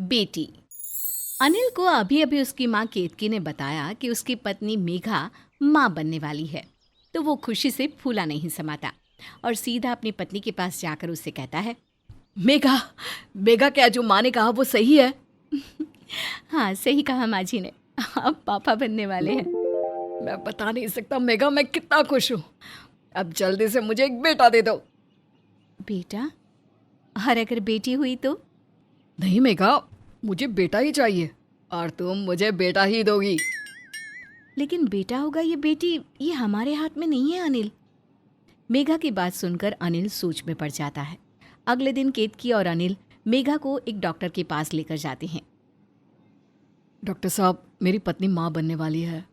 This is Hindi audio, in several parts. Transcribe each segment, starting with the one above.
बेटी। अनिल को अभी अभी उसकी माँ केतकी ने बताया कि उसकी पत्नी मेघा माँ बनने वाली है, तो वो खुशी से फूला नहीं समाता और सीधा अपनी पत्नी के पास जाकर उससे कहता है, मेघा, मेघा, क्या जो माँ ने कहा वो सही है? हाँ सही कहा माँ जी ने, आप पापा बनने वाले हैं। मैं बता नहीं सकता मेघा, मैं कितना खुश हूँ। अब जल्दी से मुझे एक बेटा दे दो। बेटा? और अगर बेटी हुई तो? नहीं मेघा, मुझे बेटा ही चाहिए और तुम मुझे बेटा ही दोगी। लेकिन बेटा होगा ये बेटी, ये हमारे हाथ में नहीं है अनिल। मेघा की बात सुनकर अनिल सोच में पड़ जाता है। अगले दिन केतकी और अनिल मेघा को एक डॉक्टर के पास लेकर जाते हैं। डॉक्टर साहब, मेरी पत्नी माँ बनने वाली है,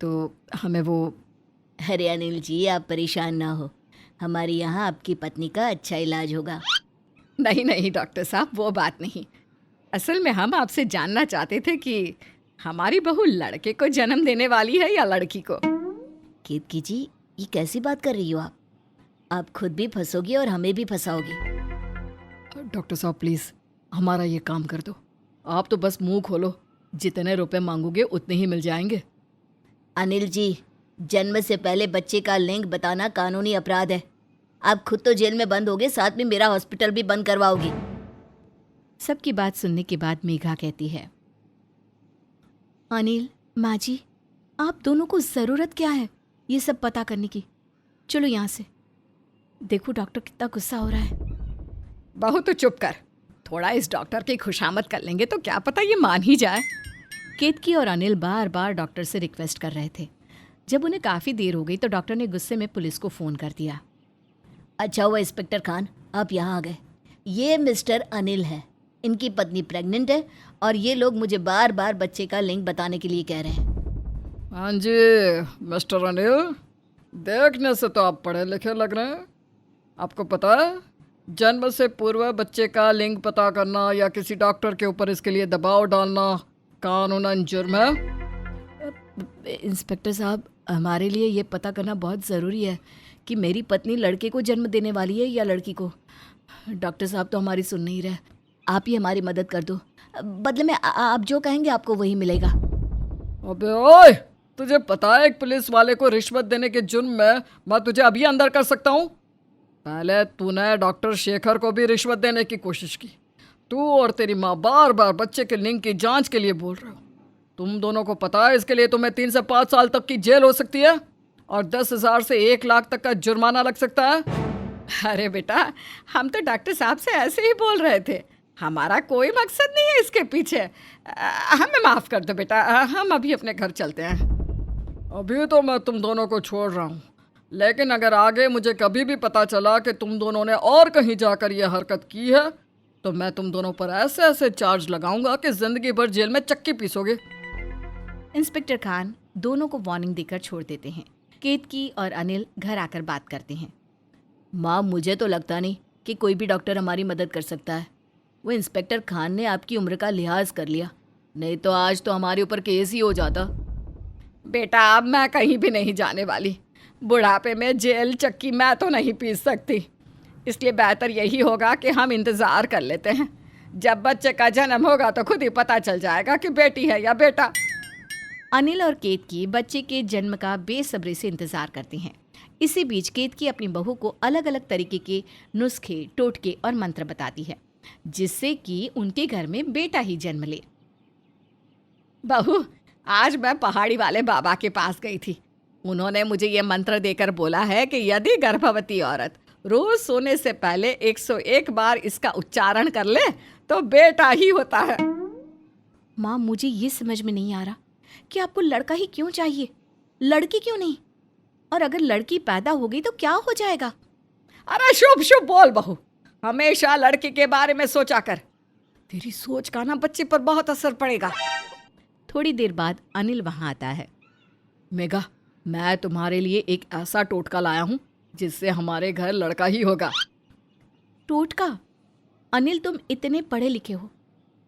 तो हमें वो। अरे अनिल जी, आप परेशान ना हो, हमारे यहाँ आपकी पत्नी का अच्छा इलाज होगा। नहीं नहीं डॉक्टर साहब, वो बात नहीं। असल में हम आपसे जानना चाहते थे कि हमारी बहू लड़के को जन्म देने वाली है या लड़की को। केतकी जी, ये कैसी बात कर रही हो आप खुद भी फंसोगी और हमें भी फंसाओगी। डॉक्टर साहब प्लीज़, हमारा ये काम कर दो। आप तो बस मुंह खोलो, जितने रुपए मांगोगे उतने ही मिल जाएंगे। अनिल जी, जन्म से पहले बच्चे का लिंग बताना कानूनी अपराध है। आप खुद तो जेल में बंद होगे, साथ में मेरा हॉस्पिटल भी बंद करवाओगी। सबकी बात सुनने के बाद मेघा कहती है, अनिल, माँ जी, आप दोनों को ज़रूरत क्या है ये सब पता करने की? चलो यहाँ से। देखो डॉक्टर कितना गुस्सा हो रहा है। बहू तो चुप कर, थोड़ा इस डॉक्टर की खुशामद कर लेंगे तो क्या पता ये मान ही जाए। केतकी और अनिल बार बार डॉक्टर से रिक्वेस्ट कर रहे थे। जब उन्हें काफ़ी देर हो गई तो डॉक्टर ने गुस्से में पुलिस को फ़ोन कर दिया। अच्छा हुआ इंस्पेक्टर खान, आप यहाँ आ गए। ये मिस्टर अनिल है, इनकी पत्नी प्रेग्नेंट है और ये लोग मुझे बार बार बच्चे का लिंग बताने के लिए कह रहे हैं। हाँ जी मिस्टर अनिल, देखने से तो आप पढ़े लिखे लग रहे हैं। आपको पता है, जन्म से पूर्व बच्चे का लिंग पता करना या किसी डॉक्टर के ऊपर इसके लिए दबाव डालना कानूनन जुर्म है। इंस्पेक्टर साहब, हमारे लिए ये पता करना बहुत ज़रूरी है कि मेरी पत्नी लड़के को जन्म देने वाली है या लड़की को। डॉक्टर साहब तो हमारी सुन नहीं रहे। आप ही हमारी मदद कर दो, बदले में आप जो कहेंगे आपको वही मिलेगा। अबे ओए, तुझे पता है एक पुलिस वाले को रिश्वत देने के जुर्म में मैं तुझे अभी अंदर कर सकता हूँ। पहले तूने डॉक्टर शेखर को भी रिश्वत देने की कोशिश की। तू और तेरी माँ बार बार बच्चे के लिंग की जांच के लिए बोल रहे हो। तुम दोनों को पता है इसके लिए तुम्हें 3 से 5 साल तक की जेल हो सकती है और 10,000 से 1 लाख तक का जुर्माना लग सकता है। अरे बेटा, हम तो डॉक्टर साहब से ऐसे ही बोल रहे थे, हमारा कोई मकसद नहीं है इसके पीछे। हमें माफ़ कर दो बेटा, हम अभी अपने घर चलते हैं। अभी तो मैं तुम दोनों को छोड़ रहा हूँ, लेकिन अगर आगे मुझे कभी भी पता चला कि तुम दोनों ने और कहीं जाकर यह हरकत की है तो मैं तुम दोनों पर ऐसे ऐसे चार्ज लगाऊंगा कि जिंदगी भर जेल में चक्की पीसोगे। इंस्पेक्टर खान दोनों को वार्निंग देकर छोड़ देते हैं। केतकी और अनिल घर आकर बात करते हैं। माँ, मुझे तो लगता नहीं कि कोई भी डॉक्टर हमारी मदद कर सकता है। वो इंस्पेक्टर खान ने आपकी उम्र का लिहाज कर लिया, नहीं तो आज तो हमारे ऊपर केस ही हो जाता। बेटा, अब मैं कहीं भी नहीं जाने वाली। बुढ़ापे में जेल चक्की मैं तो नहीं पीस सकती, इसलिए बेहतर यही होगा कि हम इंतज़ार कर लेते हैं। जब बच्चे का जन्म होगा तो खुद ही पता चल जाएगा कि बेटी है या बेटा। अनिल और केतकी बच्चे के जन्म का बेसब्री से इंतज़ार करते हैं। इसी बीच केतकी अपनी बहू को अलग अलग तरीके के नुस्खे, टोटके और मंत्र बताती है, जिससे कि उनके घर में बेटा ही जन्म ले। बहू, आज मैं पहाड़ी वाले बाबा के पास गई थी। उन्होंने मुझे ये मंत्र देकर बोला है कि यदि गर्भवती औरत रोज सोने से पहले 101 बार इसका उच्चारण कर ले तो बेटा ही होता है। माँ, मुझे ये समझ में नहीं आ रहा कि आपको लड़का ही क्यों चाहिए, लड़की क्यों नहीं? और अगर लड़की पैदा हो गई तो क्या हो जाएगा? अरे शुभ शुभ बोल बहू, हमेशा लड़की के बारे में सोचा कर। तेरी सोच का ना बच्चे पर बहुत असर पड़ेगा। थोड़ी देर बाद अनिल वहां आता है। मेघा, मैं तुम्हारे लिए एक ऐसा टोटका लाया हूँ जिससे हमारे घर लड़का ही होगा। टोटका? अनिल, तुम इतने पढ़े लिखे हो,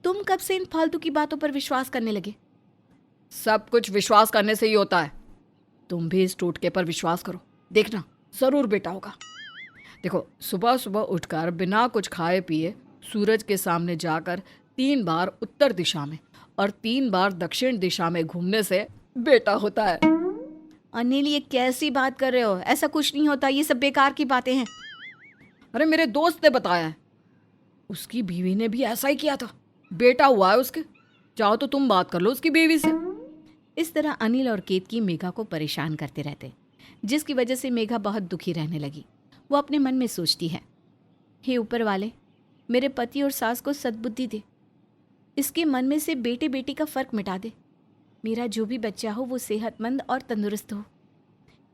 तुम कब से इन फालतू की बातों पर विश्वास करने लगे? सब कुछ विश्वास करने से ही होता है। तुम भी इस टोटके पर विश्वास करो, देखना ज़रूर बेटा होगा। देखो, सुबह सुबह उठकर बिना कुछ खाए पिए सूरज के सामने जाकर 3 बार उत्तर दिशा में और 3 बार दक्षिण दिशा में घूमने से बेटा होता है। अनिल, ये कैसी बात कर रहे हो? ऐसा कुछ नहीं होता, ये सब बेकार की बातें हैं। अरे मेरे दोस्त ने बताया है, उसकी बीवी ने भी ऐसा ही किया था, बेटा हुआ है उसके। चाहो तो तुम बात कर लो उसकी बीवी से। इस तरह अनिल और केतकी मेघा को परेशान करते रहते, जिसकी वजह से मेघा बहुत दुखी रहने लगी। वो अपने मन में सोचती है, हे ऊपर वाले, मेरे पति और सास को सद्बुद्धि दे, इसके मन में से बेटे बेटी का फर्क मिटा दे। मेरा जो भी बच्चा हो वो सेहतमंद और तंदुरुस्त हो।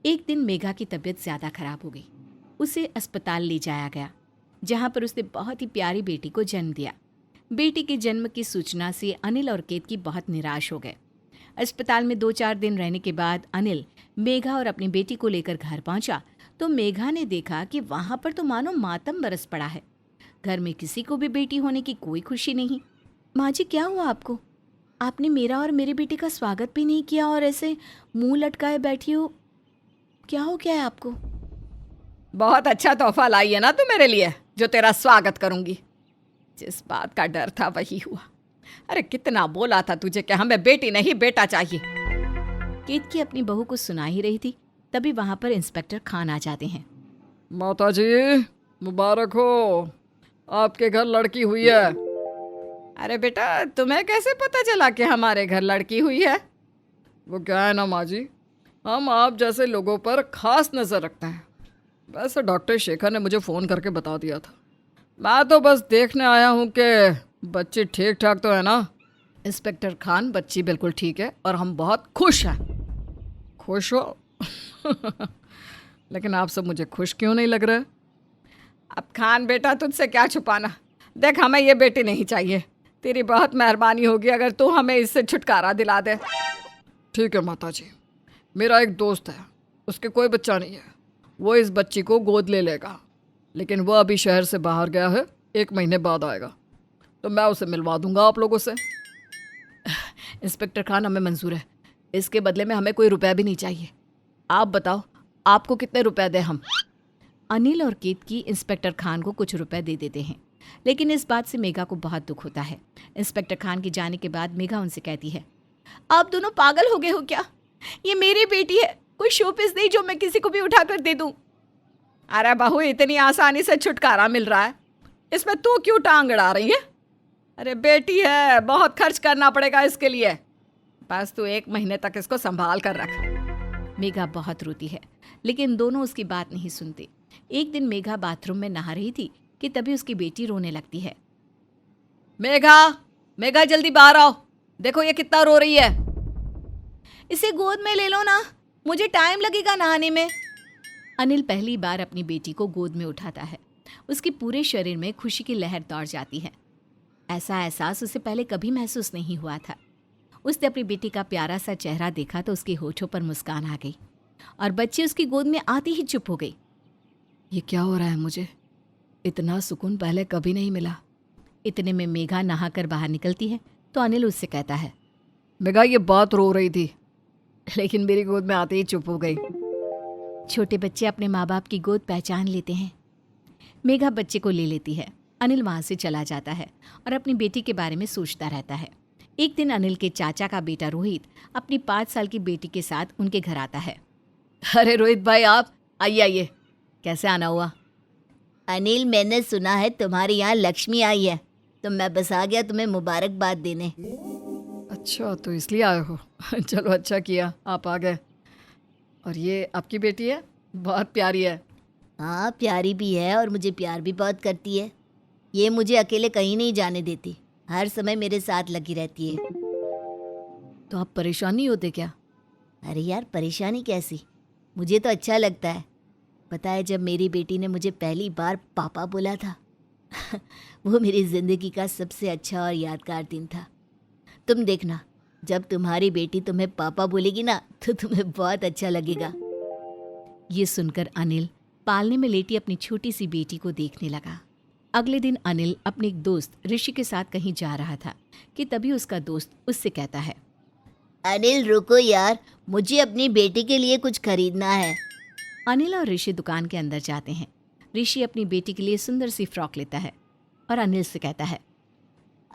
एक दिन मेघा की तबीयत ज़्यादा खराब हो गई। उसे अस्पताल ले जाया गया, जहाँ पर उसने बहुत ही प्यारी बेटी को जन्म दिया। बेटी के जन्म की सूचना से अनिल और केतकी बहुत निराश हो गए। अस्पताल में 2-4 दिन रहने के बाद अनिल मेघा और अपनी बेटी को लेकर घर पहुंचा तो मेघा ने देखा कि वहां पर तो मानो मातम बरस पड़ा है। घर में किसी को भी बेटी होने की कोई खुशी नहीं। माँ जी, क्या हुआ आपको? आपने मेरा और मेरी बेटी का स्वागत भी नहीं किया और ऐसे मुंह लटकाए बैठी हो। क्या हो गया है आपको? बहुत अच्छा तोहफा लाई है ना तू मेरे लिए, जो तेरा स्वागत करूंगी। जिस बात का डर था वही हुआ। अरे कितना बोला था तुझे कि हमें बेटी नहीं बेटा चाहिए। केतकी अपनी बहू को सुना ही रही थी, तभी वहां पर इंस्पेक्टर खान आ जाते हैं। माता जी मुबारक हो, आपके घर लड़की हुई है। अरे बेटा, तुम्हें कैसे पता चला कि हमारे घर लड़की हुई है? वो क्या है ना माँ जी, हम आप जैसे लोगों पर खास नज़र रखते हैं। वैसे डॉक्टर शेखर ने मुझे फ़ोन करके बता दिया था। मैं तो बस देखने आया हूँ कि बच्ची ठीक ठाक तो है ना। इंस्पेक्टर खान, बच्ची बिल्कुल ठीक है और हम बहुत खुश हैं। खुश हो? लेकिन आप सब मुझे खुश क्यों नहीं लग रहे? अब खान बेटा, तुझसे क्या छुपाना। देख, हमें ये बेटी नहीं चाहिए। तेरी बहुत मेहरबानी होगी अगर तू हमें इससे छुटकारा दिला दे। ठीक है माता जी, मेरा एक दोस्त है, उसके कोई बच्चा नहीं है, वो इस बच्ची को गोद ले लेगा। लेकिन वो अभी शहर से बाहर गया है, 1 महीने बाद आएगा, तो मैं उसे मिलवा दूंगा आप लोगों से। इंस्पेक्टर खान, हमें मंजूर है। इसके बदले में हमें कोई रुपया भी नहीं चाहिए। आप बताओ, आपको कितने रुपए दें हम? अनिल और केतकी इंस्पेक्टर खान को कुछ रुपए दे देते हैं, लेकिन इस बात से मेघा को बहुत दुख होता है। इंस्पेक्टर खान के जाने के बाद मेघा उनसे कहती है, आप दोनों पागल हो गए हो क्या? ये मेरी बेटी है, कोई शोपीस नहीं जो मैं किसी को भी उठाकर दे दूं। अरे बहू, इतनी आसानी से छुटकारा मिल रहा है, इसमें तू क्यों टांग अड़ा रही है? अरे बेटी है, बहुत खर्च करना पड़ेगा इसके लिए। बस तू 1 महीने तक इसको संभाल कर रख। मेघा बहुत रोती है, लेकिन दोनों उसकी बात नहीं सुनते। एक दिन मेघा बाथरूम में नहा रही थी कि तभी उसकी बेटी रोने लगती है। मेघा, मेघा जल्दी बाहर आओ, देखो ये कितना रो रही है। इसे गोद में ले लो ना, मुझे टाइम लगेगा नहाने में। अनिल पहली बार अपनी बेटी को गोद में उठाता है। उसके पूरे शरीर में खुशी की लहर दौड़ जाती है। ऐसा एहसास उसे पहले कभी महसूस नहीं हुआ था। उसने अपनी बेटी का प्यारा सा चेहरा देखा तो उसके होठों पर मुस्कान आ गई और बच्ची उसकी गोद में आती ही चुप हो गई। ये क्या हो रहा है मुझे? इतना सुकून पहले कभी नहीं मिला। इतने में मेघा नहाकर बाहर निकलती है तो अनिल उससे कहता है, मेघा ये बात रो रही थी, लेकिन मेरी गोद में आते ही चुप हो गई। छोटे बच्चे अपने माँ बाप की गोद पहचान लेते हैं। मेघा बच्चे को ले लेती है। अनिल वहाँ से चला जाता है और अपनी बेटी के बारे में सोचता रहता है। एक दिन अनिल के चाचा का बेटा रोहित अपनी 5 साल की बेटी के साथ उनके घर आता है। अरे रोहित भाई, आप आइए आइए, कैसे आना हुआ? अनिल, मैंने सुना है तुम्हारे यहाँ लक्ष्मी आई है, तो मैं बस आ गया तुम्हें मुबारकबाद देने। अच्छा, तो इसलिए आए हो। चलो अच्छा किया आप आ गए। और ये आपकी बेटी है? बहुत प्यारी है। हाँ, प्यारी भी है और मुझे प्यार भी बहुत करती है। ये मुझे अकेले कहीं नहीं जाने देती, हर समय मेरे साथ लगी रहती है। तो आप परेशान नहीं होते क्या? अरे यार, परेशानी कैसी, मुझे तो अच्छा लगता है। पता है, जब मेरी बेटी ने मुझे पहली बार पापा बोला था वो मेरी ज़िंदगी का सबसे अच्छा और यादगार दिन था। तुम देखना, जब तुम्हारी बेटी तुम्हें पापा बोलेगी ना तो तुम्हें बहुत अच्छा लगेगा। ये सुनकर अनिल पालने में लेटी अपनी छोटी सी बेटी को देखने लगा। अगले दिन अनिल अपने एक दोस्त ऋषि के साथ कहीं जा रहा था कि तभी उसका दोस्त उससे कहता है, अनिल रुको यार, मुझे अपनी बेटी के लिए कुछ खरीदना है। अनिल और ऋषि दुकान के अंदर जाते हैं। ऋषि अपनी बेटी के लिए सुंदर सी फ्रॉक लेता है और अनिल से कहता है,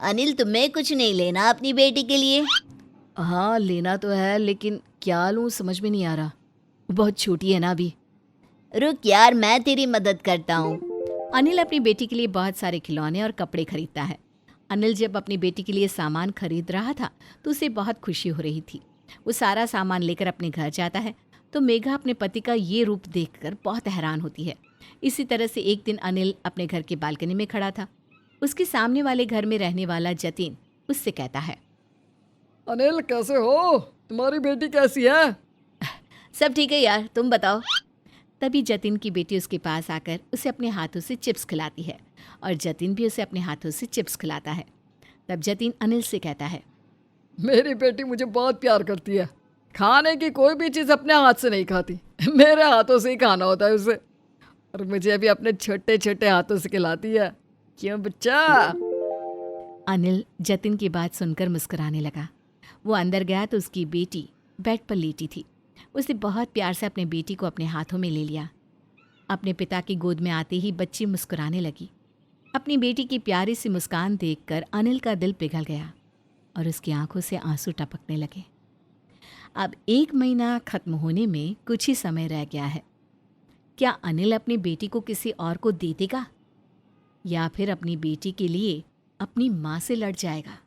अनिल, तुम्हें कुछ नहीं लेना अपनी बेटी के लिए? हाँ लेना तो है, लेकिन क्या लूँ समझ में नहीं आ रहा। वो बहुत छोटी है ना अभी। रुक यार, मैं तेरी मदद करता हूँ। अनिल अपनी बेटी के लिए बहुत सारे खिलौने और कपड़े खरीदता है। अनिल जब अपनी बेटी के लिए सामान खरीद रहा था तो उसे बहुत खुशी हो रही थी। वो सारा सामान लेकर अपने घर जाता है तो मेघा अपने पति का ये रूप देखकर बहुत हैरान होती है। इसी तरह से एक दिन अनिल अपने घर की बालकनी में खड़ा था। उसके सामने वाले घर में रहने वाला जतिन उससे कहता है, अनिल कैसे हो? तुम्हारी बेटी कैसी है? सब ठीक है यार, तुम बताओ। तभी जतिन की बेटी उसके पास आकर उसे अपने हाथों से चिप्स खिलाती है और जतिन भी उसे अपने हाथों से चिप्स खिलाता है। तब जतिन अनिल से कहता है, मेरी बेटी मुझे बहुत प्यार करती है। खाने की कोई भी चीज़ अपने हाथ से नहीं खाती, मेरे हाथों से ही खाना होता है उसे। और मुझे भी अपने छोटे छोटे हाथों से खिलाती है। क्यों बच्चा? अनिल जतिन की बात सुनकर मुस्कुराने लगा। वो अंदर गया तो उसकी बेटी बेड पर लेटी थी। उसने बहुत प्यार से अपने बेटी को अपने हाथों में ले लिया। अपने पिता की गोद में आते ही बच्ची मुस्कुराने लगी। अपनी बेटी की प्यारी सी मुस्कान देखकर अनिल का दिल पिघल गया और उसकी आंखों से आंसू टपकने लगे। अब 1 महीना खत्म होने में कुछ ही समय रह गया है। क्या अनिल अपनी बेटी को किसी और को दे देगा या फिर अपनी बेटी के लिए अपनी माँ से लड़ जाएगा?